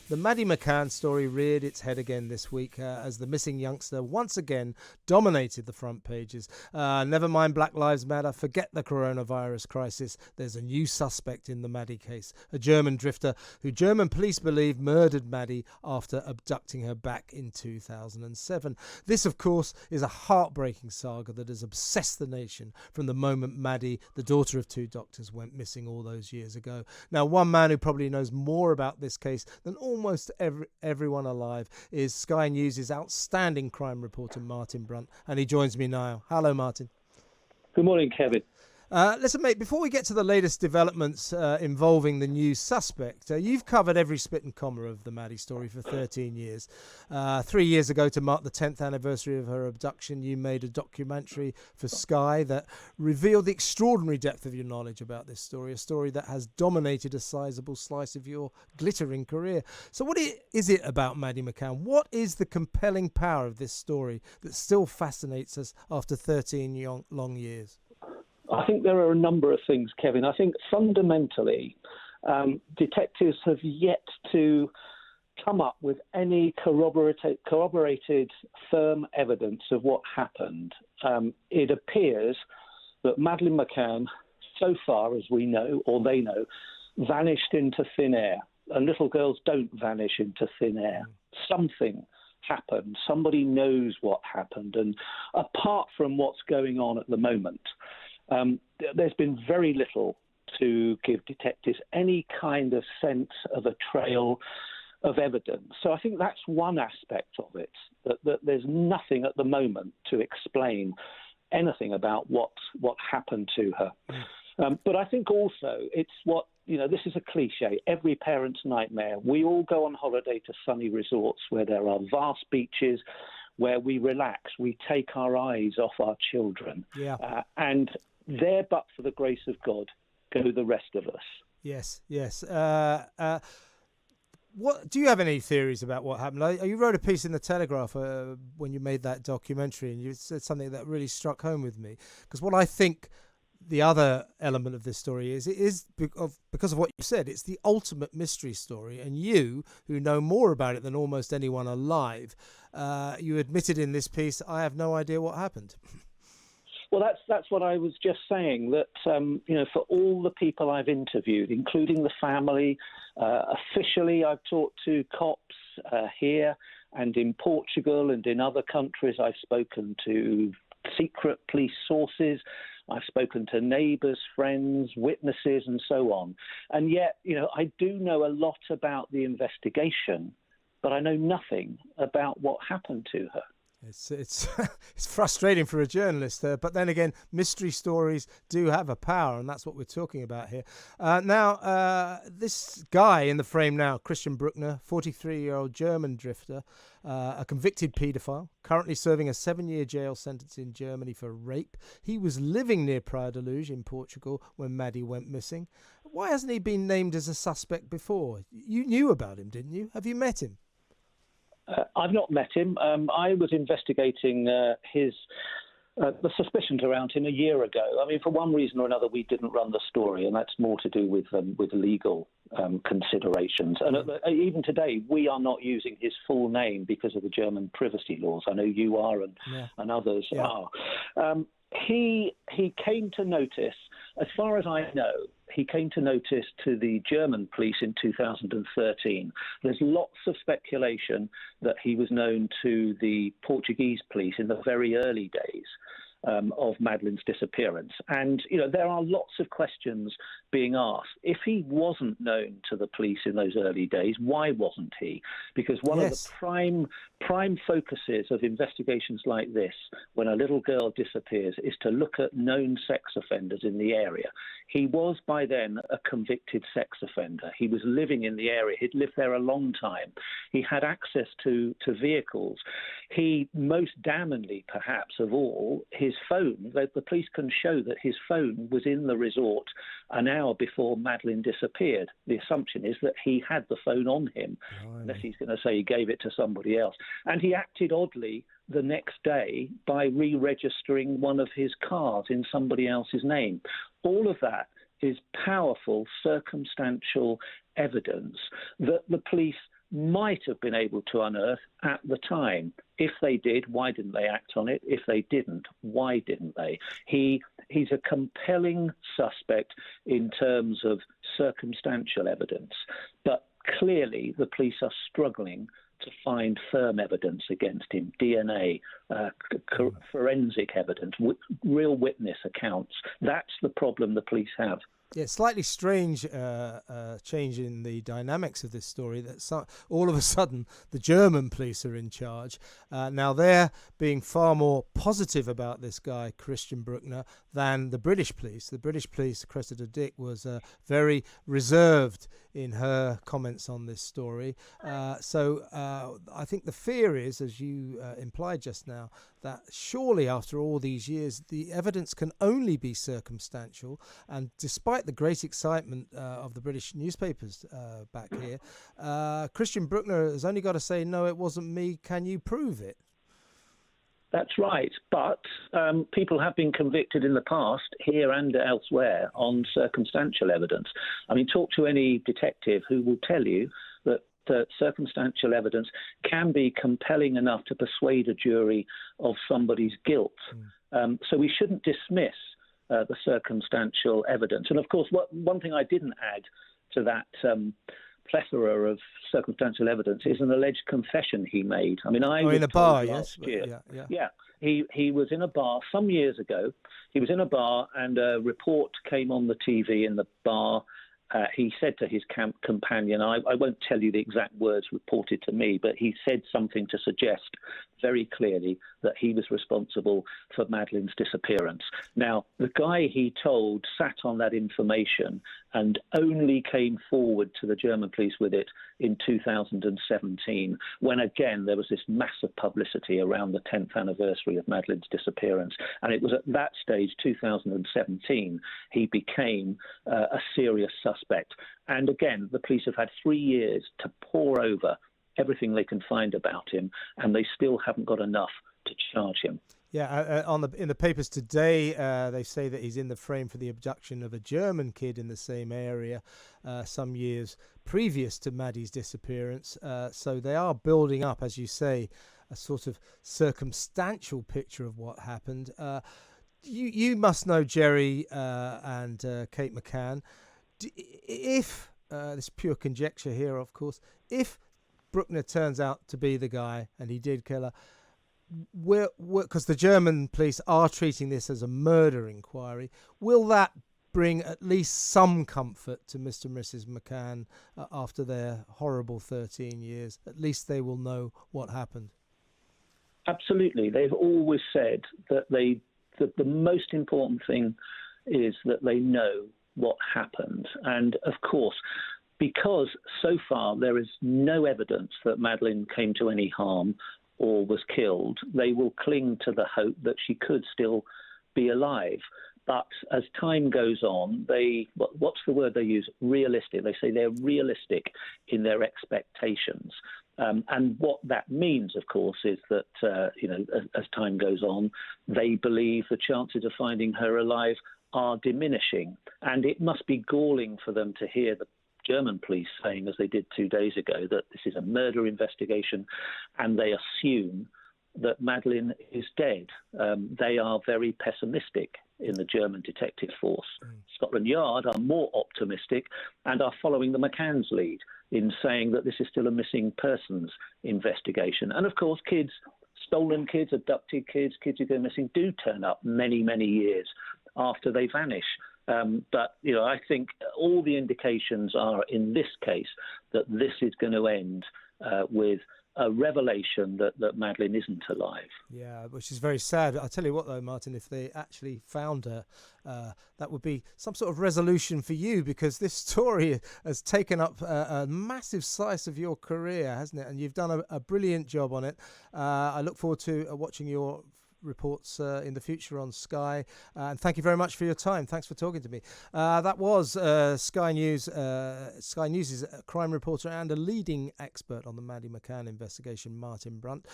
The Madeleine McCann story reared its head again this week as the missing youngster once again dominated the front pages. Never mind Black Lives Matter, forget the coronavirus crisis. There's a new suspect in the Maddie case, a German drifter who German police believe murdered Maddie after abducting her back in 2007. This, of course, is a heartbreaking saga that has obsessed the nation from the moment Maddie, the daughter of two doctors, went missing all those years ago. Now, one man who probably knows more about this case than almost everyone alive is Sky News' outstanding crime reporter Martin Brunt, and he joins me now. Hello, Martin. Good morning, Kevin. Listen, mate, before we get to the latest developments involving the new suspect, you've covered every spit and comma of the Maddie story for 13 years. 3 years ago, to mark the 10th anniversary of her abduction, you made a documentary for Sky that revealed the extraordinary depth of your knowledge about this story, a story that has dominated a sizable slice of your glittering career. So what is it about Maddie McCann? What is the compelling power of this story that still fascinates us after 13 long years? I think there are a number of things, Kevin. I think fundamentally, detectives have yet to come up with any corroborated firm evidence of what happened. It appears that Madeleine McCann, so far as we know, or they know, vanished into thin air. And little girls don't vanish into thin air. Something happened. Somebody knows what happened. And apart from what's going on at the moment, there's been very little to give detectives any kind of sense of a trail of evidence. So I think that's one aspect of it, that there's nothing at the moment to explain anything about what happened to her. But I think also it's this is a cliche, every parent's nightmare. We all go on holiday to sunny resorts where there are vast beaches, where we relax, we take our eyes off our children. And there, but for the grace of God, go the rest of us. Yes. What do you have any theories about what happened? You wrote a piece in the Telegraph when you made that documentary, and you said something that really struck home with me. Because what I think the other element of this story is because of what you said, it's the ultimate mystery story. And you, who know more about it than almost anyone alive, you admitted in this piece, I have no idea what happened. Well, that's what I was just saying, that, for all the people I've interviewed, including the family, officially I've talked to cops here and in Portugal and in other countries. I've spoken to secret police sources. I've spoken to neighbours, friends, witnesses, and so on. And yet, I do know a lot about the investigation, but I know nothing about what happened to her. It's it's frustrating for a journalist, but then again, mystery stories do have a power, and that's what we're talking about here. Now, this guy in the frame now, Christian Bruckner, 43-year-old German drifter, a convicted paedophile, currently serving a 7-year jail sentence in Germany for rape. He was living near Praia da Luz in Portugal when Maddie went missing. Why hasn't he been named as a suspect before? You knew about him, didn't you? Have you met him? I've not met him. I was investigating the suspicions around him a year ago. I mean, for one reason or another, we didn't run the story, and that's more to do with legal considerations. And even today, we are not using his full name because of the German privacy laws. I know you are, and others are. He came to notice, as far as I know, he came to notice to the German police in 2013. There's lots of speculation that he was known to the Portuguese police in the very early days of Madeleine's disappearance. And, there are lots of questions being asked. If he wasn't known to the police in those early days, why wasn't he? Because one of the prime focuses of investigations like this, when a little girl disappears, is to look at known sex offenders in the area. He was by then a convicted sex offender. He was living in the area. He'd lived there a long time. He had access to vehicles. He, most damningly perhaps of all, his phone, the police can show that his phone was in the resort an hour before Madeleine disappeared. The assumption is that he had the phone on him, unless he's going to say he gave it to somebody else. And he acted oddly the next day by re-registering one of his cars in somebody else's name. All of that is powerful circumstantial evidence that the police might have been able to unearth at the time. If they did, why didn't they act on it? If they didn't, why didn't they? He's a compelling suspect in terms of circumstantial evidence, but clearly the police are struggling to find firm evidence against him, DNA, forensic evidence, real witness accounts. That's the problem the police have. Yeah, slightly strange change in the dynamics of this story, that all of a sudden the German police are in charge. Now they're being far more positive about this guy, Christian Bruckner, than the British police. The British police, Cressida Dick, was very reserved in her comments on this story. So I think the fear is, as you implied just now, that surely after all these years, the evidence can only be circumstantial. And despite the great excitement of the British newspapers back here, Christian Bruckner has only got to say, no, it wasn't me. Can you prove it? That's right. But people have been convicted in the past, here and elsewhere, on circumstantial evidence. I mean, talk to any detective who will tell you that circumstantial evidence can be compelling enough to persuade a jury of somebody's guilt. So we shouldn't dismiss the circumstantial evidence. And of course, one thing I didn't add to that plethora of circumstantial evidence is an alleged confession he made. I mean, I was in a bar, last yes, year. Yeah. He was in a bar some years ago. He was in a bar, and a report came on the TV in the bar. He said to his companion, I won't tell you the exact words reported to me, but he said something to suggest very clearly that he was responsible for Madeleine's disappearance. Now, the guy he told sat on that information and only came forward to the German police with it in 2017, when again there was this massive publicity around the 10th anniversary of Madeleine's disappearance. And it was at that stage, 2017, he became a serious suspect. And again, the police have had 3 years to pore over everything they can find about him, and they still haven't got enough to charge him. Yeah, in the papers today, they say that he's in the frame for the abduction of a German kid in the same area some years previous to Maddie's disappearance. So they are building up, as you say, a sort of circumstantial picture of what happened. You must know Jerry and Kate McCann. If this is pure conjecture here, of course, if Bruckner turns out to be the guy and he did kill her, because the German police are treating this as a murder inquiry, will that bring at least some comfort to Mr. and Mrs McCann after their horrible 13 years? At least they will know what happened. Absolutely. They've always said that the most important thing is that they know what happened. And of course, because so far there is no evidence that Madeleine came to any harm or was killed, they will cling to the hope that she could still be alive. But as time goes on, what's the word they use? Realistic. They say they're realistic in their expectations. And what that means, of course, is that, as time goes on, they believe the chances of finding her alive are diminishing. And it must be galling for them to hear the German police saying, as they did 2 days ago, that this is a murder investigation and they assume that Madeleine is dead. They are very pessimistic in the German detective force. Scotland Yard are more optimistic and are following the McCann's lead in saying that this is still a missing persons investigation. And of course, stolen kids, abducted kids, kids who go missing do turn up many, many years after they vanish. But, I think all the indications are in this case that this is going to end with a revelation that Madeleine isn't alive. Yeah, which is very sad. I'll tell you what, though, Martin, if they actually found her, that would be some sort of resolution for you, because this story has taken up a massive slice of your career, hasn't it? And you've done a brilliant job on it. I look forward to watching your reports in the future on Sky, and thank you very much for your time. Thanks for talking to me. That was Sky News. Sky News' crime reporter and a leading expert on the Madeleine McCann investigation, Martin Brunt.